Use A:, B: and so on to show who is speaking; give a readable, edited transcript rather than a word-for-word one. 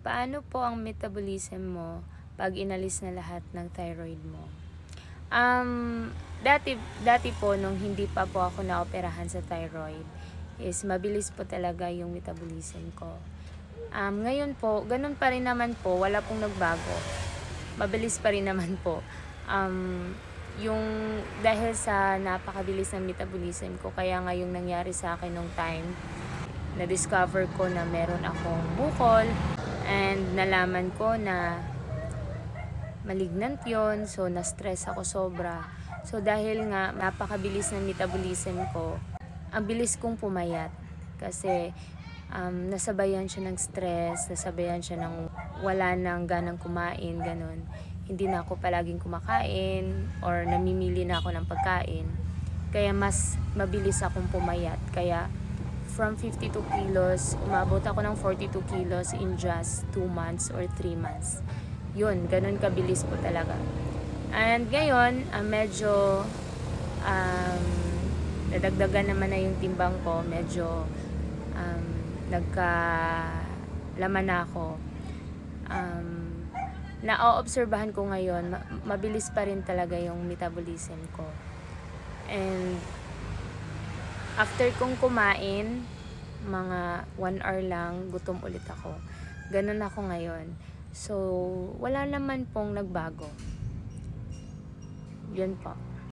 A: Paano po ang metabolism mo pag inalis na lahat ng thyroid mo? Dati po nung hindi pa po ako naoperahan sa thyroid is mabilis po talaga yung metabolism ko. Ngayon po, ganun pa rin naman po, wala pong nagbago. Mabilis pa rin naman po. Yung dahil sa napakabilis ng metabolism ko, kaya nga yung nangyari sa akin nung time, na-discover ko na meron akong bukol and nalaman ko na malignant yon, so na-stress ako sobra. So dahil nga napakabilis ng metabolism ko, ang bilis kong pumayat kasi nasabayan siya ng stress, nasabayan siya ng wala nang ganang kumain, ganun. Hindi na ako palaging kumakain or namimili na ako ng pagkain. Kaya mas mabilis akong pumayat. Kaya from 52 kilos, umabot ako ng 42 kilos in just 2 months or 3 months. Yun, ganun kabilis po talaga. And ngayon, medyo nadagdagan naman na yung timbang ko. Medyo nagka-laman na ako. Na-obserbahan ko ngayon, mabilis pa rin talaga yung metabolism ko. And after kong kumain, mga 1 hour lang, gutom ulit ako. Ganun ako ngayon. So, wala naman pong nagbago. Yun po.